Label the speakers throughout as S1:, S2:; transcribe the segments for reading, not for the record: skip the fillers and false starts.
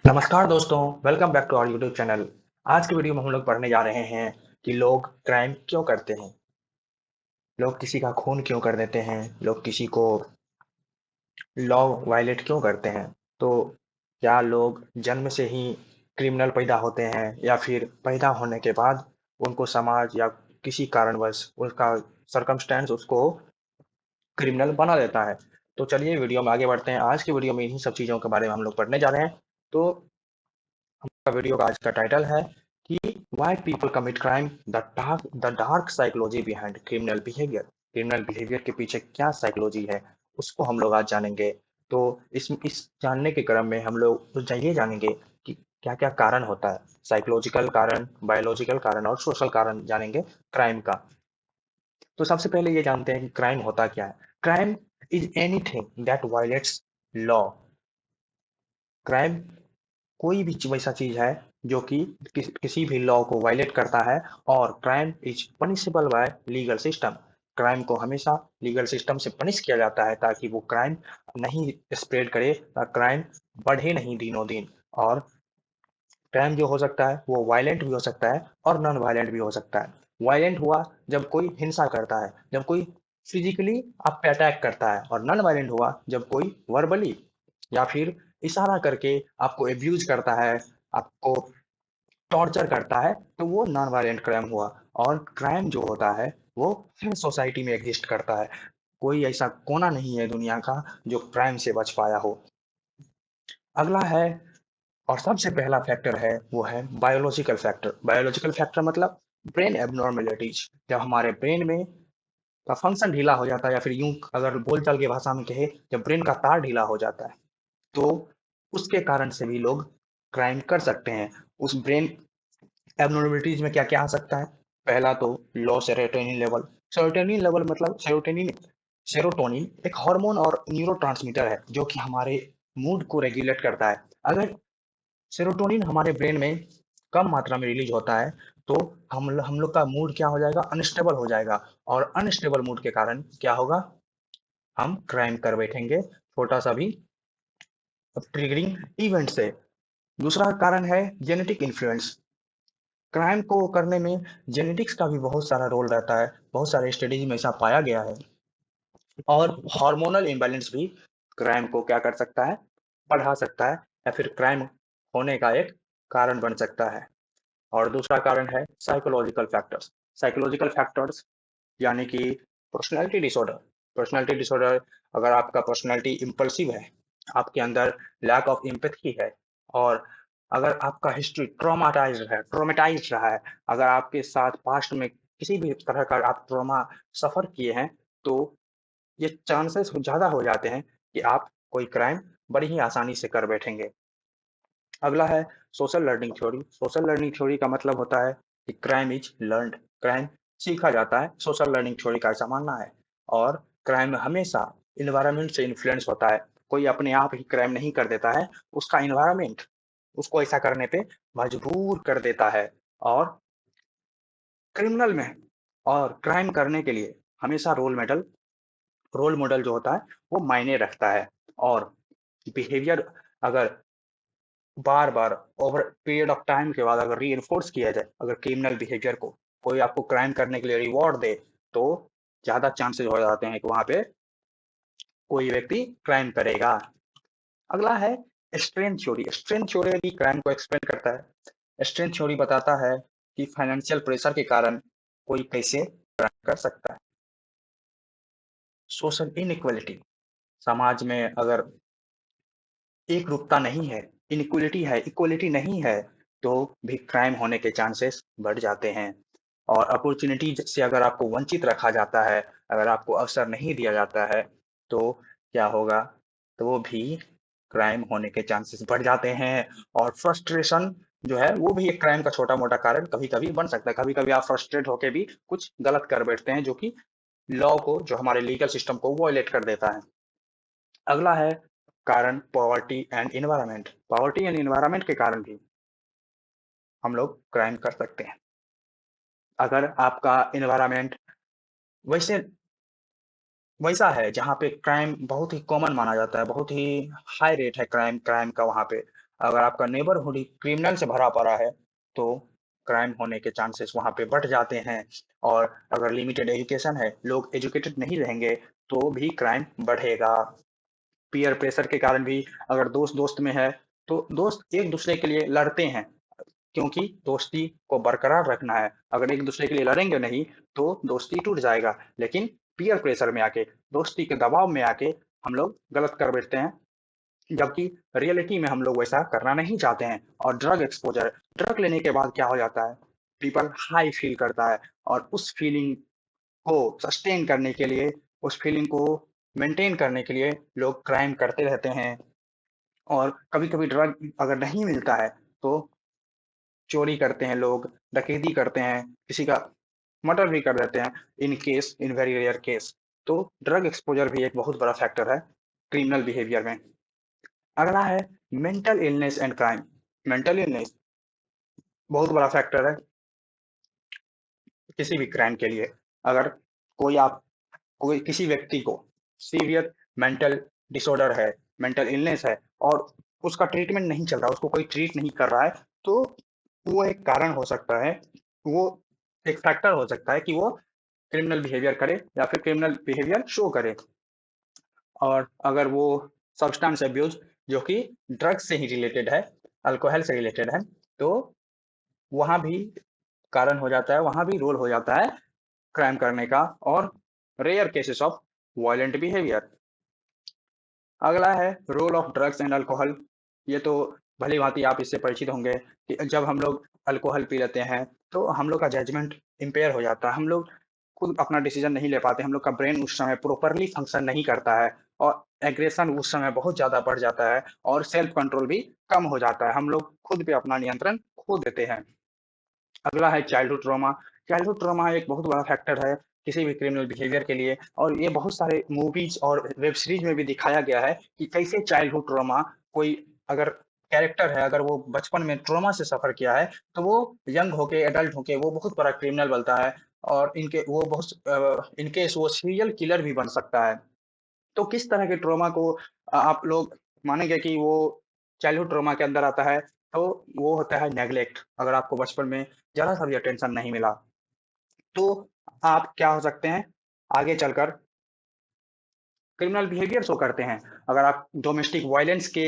S1: नमस्कार दोस्तों, welcome back to our YouTube channel. आज की वीडियो में हम लोग पढ़ने जा रहे हैं कि लोग क्राइम क्यों करते हैं, लोग किसी का खून क्यों कर देते हैं, लोग किसी को लॉ वायलेट क्यों करते हैं। तो क्या लोग जन्म से ही क्रिमिनल पैदा होते हैं या फिर पैदा होने के बाद उनको समाज या किसी कारणवश उसका सर्कमस्टेंस उसको क्रिमिनल बना देता है। तो चलिए वीडियो में आगे बढ़ते हैं। आज की वीडियो में इन्हीं सब चीज़ों के बारे में हम लोग पढ़ने जा रहे हैं। तो वीडियो का आज का टाइटल है कि why people commit crime, the dark psychology behind criminal behaviour. Criminal behaviour के पीछे क्या साइकोलॉजी है, उसको हम लोग आज जानेंगे। तो इस जानने के क्रम में हम लोग तो ये जानेंगे कि क्या क्या कारण होता है, साइकोलॉजिकल कारण, बायोलॉजिकल कारण और सोशल कारण जानेंगे क्राइम का। तो सबसे पहले ये जानते हैं कि क्राइम होता क्या है। Crime is anything that violets law. Crime कोई भी वैसा चीज है जो कि किसी भी लॉ को वायलेट करता है। और crime is punishable bye legal system. Crime को हमेशा लीगल सिस्टम से पनिश किया जाता है ताकि वो क्राइम नहीं स्प्रेड करे, क्राइम बढ़े नहीं दिनों दिन। और क्राइम जो हो सकता है वो वायलेंट भी हो सकता है और नॉन वायलेंट भी हो सकता है। वायलेंट हुआ जब कोई हिंसा करता है, जब कोई फिजिकली आप पे अटैक करता है, और नॉन वायलेंट हुआ जब कोई वर्बली या फिर इशारा करके आपको एब्यूज करता है, आपको टॉर्चर करता है, तो वो नॉन वायलेंट क्राइम हुआ। और क्राइम जो होता है वो हर सोसाइटी में एग्जिस्ट करता है। कोई ऐसा कोना नहीं है दुनिया का जो क्राइम से बच पाया हो। अगला है और सबसे पहला फैक्टर है वो है बायोलॉजिकल फैक्टर। बायोलॉजिकल फैक्टर मतलब ब्रेन एबनॉर्मेलिटीज। जब हमारे ब्रेन में का फंक्शन ढीला हो जाता है, या फिर यूं अगर बोलचाल की भाषा में कहे, जब ब्रेन का तार ढीला हो जाता है, तो उसके कारण से भी लोग क्राइम कर सकते हैं। उस ब्रेन एबनॉर्मेलिटीज में क्या क्या आ सकता है। पहला तो लो सेरोटोनिन लेवल। सेरोटोनिन लेवल मतलब सेरोटोनिन एक हार्मोन और न्यूरोट्रांसमीटर है जो कि हमारे मूड को रेगुलेट करता है। अगर सेरोटोनिन हमारे ब्रेन में कम मात्रा में रिलीज होता है तो हम लोग का मूड क्या हो जाएगा, अनस्टेबल हो जाएगा। और अनस्टेबल मूड के कारण क्या होगा, हम क्राइम कर बैठेंगे, छोटा सा भी ट्रिगरिंग इवेंट से। दूसरा कारण है जेनेटिक इन्फ्लुएंस। क्राइम को करने में जेनेटिक्स का भी बहुत सारा रोल रहता है, बहुत सारे स्टडीज में ऐसा पाया गया है। और हार्मोनल इम्बैलेंस भी क्राइम को क्या कर सकता है, बढ़ा सकता है, या फिर क्राइम होने का एक कारण बन सकता है। और दूसरा कारण है साइकोलॉजिकल फैक्टर्स। साइकोलॉजिकल फैक्टर्स यानी कि पर्सनैलिटी डिसऑर्डर। पर्सनैलिटी डिसऑर्डर, अगर आपका पर्सनैलिटी इम्पल्सिव है, आपके अंदर लैक ऑफ एम्पैथी है, और अगर आपका हिस्ट्री ट्रॉमेटाइज्ड रहा है, अगर आपके साथ पास्ट में किसी भी तरह का आप ट्रॉमा सफ़र किए हैं, तो ये चांसेस ज़्यादा हो जाते हैं कि आप कोई क्राइम बड़ी ही आसानी से कर बैठेंगे। अगला है social learning theory. Social learning theory का मतलब होता है कि क्राइम इज लर्नड। क्राइम सीखा जाता है, सोशल लर्निंग थ्योरी का ऐसा मानना है। और क्राइम हमेशा इन्वायरमेंट से इन्फ्लुएंस होता है। कोई अपने आप ही क्राइम नहीं कर देता है, उसका इन्वायरमेंट उसको ऐसा करने पे मजबूर कर देता है। और क्रिमिनल में और क्राइम करने के लिए हमेशा रोल मॉडल जो होता है वो मायने रखता है। और बिहेवियर अगर बार बार ओवर पीरियड ऑफ टाइम के बाद अगर रीइंफोर्स किया जाए, अगर क्रिमिनल बिहेवियर को कोई आपको क्राइम करने के लिए रिवॉर्ड दे, तो ज्यादा चांसेस हो जाते हैं कि वहां पे कोई व्यक्ति क्राइम करेगा। अगला है स्ट्रेंथ थ्योरी। स्ट्रेंथ थ्योरी भी क्राइम को एक्सप्लेन करता है। स्ट्रेंथ थ्योरी बताता है कि फाइनेंशियल प्रेशर के कारण कोई कैसे क्राइम कर सकता है। सोशल इनइक्वालिटी, समाज में अगर एक रूपता नहीं है, इनइक्वालिटी है, इक्वालिटी नहीं है, तो भी क्राइम होने के चांसेस बढ़ जाते हैं। और अपॉर्चुनिटी से अगर आपको वंचित रखा जाता है, अगर आपको अवसर नहीं दिया जाता है, तो क्या होगा, तो वो भी क्राइम होने के चांसेस बढ़ जाते हैं। और फ्रस्ट्रेशन जो है वो भी एक क्राइम का छोटा मोटा कारण कभी कभी बन सकता है। कभी कभी आप फ्रस्ट्रेट होकर भी कुछ गलत कर बैठते हैं जो कि लॉ को, जो हमारे लीगल सिस्टम को वायलेट कर देता है। अगला है कारण poverty and environment. Poverty and environment के कारण भी हम लोग क्राइम कर सकते हैं। अगर आपका एनवायरनमेंट वैसे वैसा है जहाँ पे क्राइम बहुत ही कॉमन माना जाता है, बहुत ही हाई रेट है क्राइम क्राइम का वहाँ पे, अगर आपका नेबरहुड ही क्रिमिनल से भरा पड़ा है, तो क्राइम होने के चांसेस वहाँ पे बढ़ जाते हैं। और अगर लिमिटेड एजुकेशन है, लोग एजुकेटेड नहीं रहेंगे, तो भी क्राइम बढ़ेगा। पीयर प्रेशर के कारण भी अगर दोस्त दोस्त में है, तो दोस्त एक दूसरे के लिए लड़ते हैं, क्योंकि दोस्ती को बरकरार रखना है। अगर एक दूसरे के लिए लड़ेंगे नहीं, तो दोस्ती टूट जाएगा। लेकिन पीयर प्रेशर में आके, दोस्ती के दबाव में आके हम लोग गलत कर बैठते हैं, जबकि रियलिटी में हम लोग वैसा करना नहीं चाहते हैं। और ड्रग एक्सपोजर, ड्रग लेने के बाद क्या हो जाता है, पीपल हाई फील करता है, और उस फीलिंग को सस्टेन करने के लिए, उस फीलिंग को मेंटेन करने के लिए लोग क्राइम करते रहते हैं। और कभी-कभी ड्रग अगर नहीं मिलता है, तो चोरी करते हैं लोग, डकैती करते हैं, किसी का मर्डर भी कर देते हैं, इन वेरी रेयर केस। तो ड्रग एक्सपोज़र भी एक बहुत बड़ा फैक्टर है क्रिमिनल बिहेवियर में। अगला है mental illness and crime. Mental illness बहुत बड़ा फैक्टर है किसी भी क्राइम के लिए। अगर कोई आप कोई किसी व्यक्ति को सीवियर मेंटल डिसऑर्डर है, मेंटल इलनेस है, और उसका ट्रीटमेंट नहीं चल रहा, उसको कोई ट्रीट नहीं कर रहा है, तो वो एक कारण हो सकता है, वो एक फैक्टर हो सकता है कि वो क्रिमिनल बिहेवियर करे या फिर क्रिमिनल बिहेवियर शो करे। और अगर वो सब्सटेंस अब्यूज जो कि ड्रग्स से ही रिलेटेड है, अल्कोहल से रिलेटेड है, तो वहाँ भी कारण हो जाता है, वहाँ भी रोल हो जाता है क्राइम करने का। और rare cases of violent behaviour. अगला है role of drugs and alcohol. ये तो भली भांति आप इससे परिचित होंगे कि जब हम लोग अल्कोहल पी लेते हैं, तो हम लोग का जजमेंट इम्पेयर हो जाता है, हम लोग खुद अपना डिसीजन नहीं ले पाते, हम लोग का ब्रेन उस समय प्रॉपरली फंक्शन नहीं करता है, और एग्रेशन उस समय बहुत ज़्यादा बढ़ जाता है, और सेल्फ कंट्रोल भी कम हो जाता है, हम लोग खुद पे अपना नियंत्रण खो देते हैं। अगला है चाइल्डहुड ट्रॉमा। चाइल्डहुड ट्रॉमा एक बहुत बड़ा फैक्टर है किसी भी क्रिमिनल बिहेवियर के लिए, और ये बहुत सारे मूवीज और वेब सीरीज में भी दिखाया गया है कि कैसे चाइल्डहुड ट्रॉमा, कोई अगर कैरेक्टर है, अगर वो बचपन में ट्रॉमा से सफर किया है, तो वो यंग होके, एडल्ट होके वो बहुत बड़ा क्रिमिनल बनता है, और इनकेस वो सीरियल किलर भी बन सकता है। तो किस तरह के ट्रॉमा को आप लोग मानेंगे कि वो चाइल्डहुड ट्रॉमा के अंदर आता है, तो वो होता है नेग्लेक्ट। अगर आपको बचपन में ज़रा-सा भी अटेंशन नहीं मिला, तो आप क्या हो सकते हैं, आगे चलकर क्रिमिनल बिहेवियर शो करते हैं। अगर आप डोमेस्टिक वायलेंस के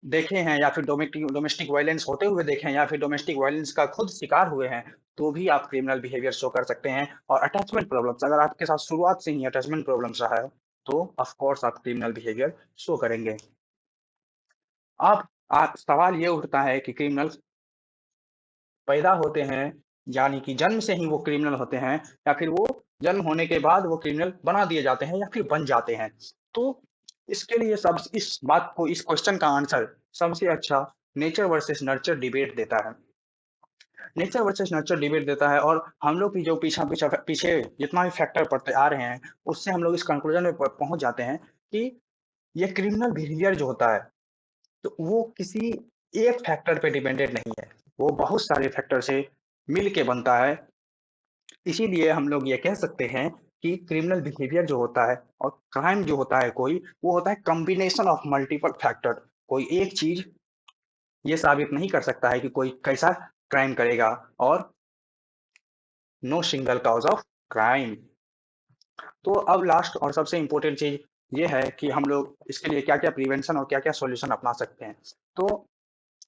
S1: देखे हैं, या फिर डोमेस्टिक वायलेंस होते हुए देखे हैं, या फिर डोमेस्टिक वायलेंस का खुद शिकार हुए हैं, तो भी आप क्रिमिनल बिहेवियर शो कर सकते हैं। और अटैचमेंट प्रॉब्लम्स, अगर आपके साथ शुरुआत से ही अटैचमेंट प्रॉब्लम्स रहा है, तो ऑफ कोर्स आप क्रिमिनल बिहेवियर शो करेंगे। अब सवाल ये उठता है कि क्रिमिनल्स पैदा होते हैं, यानी कि जन्म से ही वो क्रिमिनल होते हैं, या फिर वो जन्म होने के बाद वो क्रिमिनल बना दिए जाते हैं, या फिर बन जाते हैं। तो इसके लिए सब इस बात को, इस क्वेश्चन का आंसर सबसे अच्छा नेचर वर्सेस नर्चर डिबेट देता है। नेचर वर्सेस नर्चर डिबेट देता है, और हम लोग की जो पीछे जितना भी फैक्टर पढ़ते आ रहे हैं, उससे हम लोग इस कंक्लूजन में पहुंच जाते हैं कि ये क्रिमिनल बिहेवियर जो होता है, तो वो किसी एक फैक्टर पे डिपेंडेंट नहीं है, वो बहुत सारे फैक्टर से मिल के बनता है। इसीलिए हम लोग ये कह सकते हैं कि क्रिमिनल बिहेवियर जो होता है, और क्राइम जो होता है कोई, वो होता है कॉम्बिनेशन ऑफ मल्टीपल फैक्टर। कोई एक चीज ये साबित नहीं कर सकता है कि कोई कैसा क्राइम करेगा, और no single cause of crime. तो अब लास्ट और सबसे इम्पोर्टेंट चीज ये है कि हम लोग इसके लिए क्या क्या प्रिवेंशन और क्या क्या सॉल्यूशन अपना सकते हैं। तो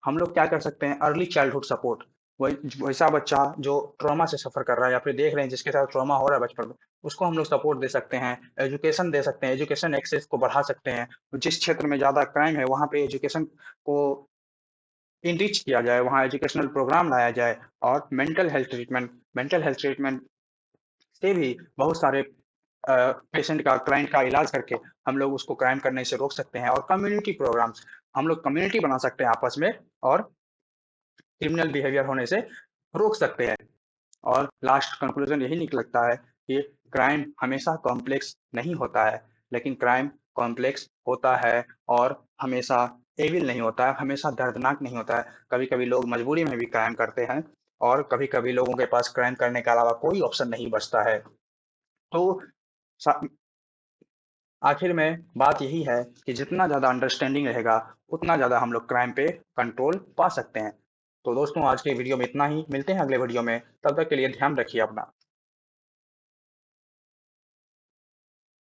S1: हम लोग क्या कर सकते हैं, अर्ली चाइल्डहुड सपोर्ट। वैसा बच्चा जो ट्रॉमा से सफर कर रहा है, या फिर देख रहे हैं जिसके साथ ट्रॉमा हो रहा है बचपन में, उसको हम लोग सपोर्ट दे सकते हैं, एजुकेशन दे सकते हैं, एजुकेशन एक्सेस को बढ़ा सकते हैं। जिस क्षेत्र में ज़्यादा क्राइम है, वहाँ पे एजुकेशन को इनरिच किया जाए, वहाँ एजुकेशनल प्रोग्राम लाया जाए। और मेंटल हेल्थ ट्रीटमेंट से भी बहुत सारे पेशेंट का, क्लाइंट का इलाज करके हम लोग उसको क्राइम करने से रोक सकते हैं। और कम्युनिटी प्रोग्राम्स, हम लोग कम्युनिटी बना सकते हैं आपस में, और क्रिमिनल बिहेवियर होने से रोक सकते हैं। और लास्ट कंक्लूजन यही निकलता है कि क्राइम हमेशा कॉम्प्लेक्स नहीं होता है, लेकिन क्राइम कॉम्प्लेक्स होता है, और हमेशा एविल नहीं होता है, हमेशा दर्दनाक नहीं होता है। कभी-कभी लोग मजबूरी में भी क्राइम करते हैं, और कभी-कभी लोगों के पास क्राइम करने के अलावा कोई ऑप्शन नहीं बचता है। तो सा आखिर में बात यही है कि जितना ज़्यादा अंडरस्टैंडिंग रहेगा, उतना ज़्यादा हम लोग क्राइम पे कंट्रोल पा सकते हैं। तो दोस्तों आज के वीडियो में इतना ही, मिलते हैं अगले वीडियो में, तब तक के लिए ध्यान रखिए अपना।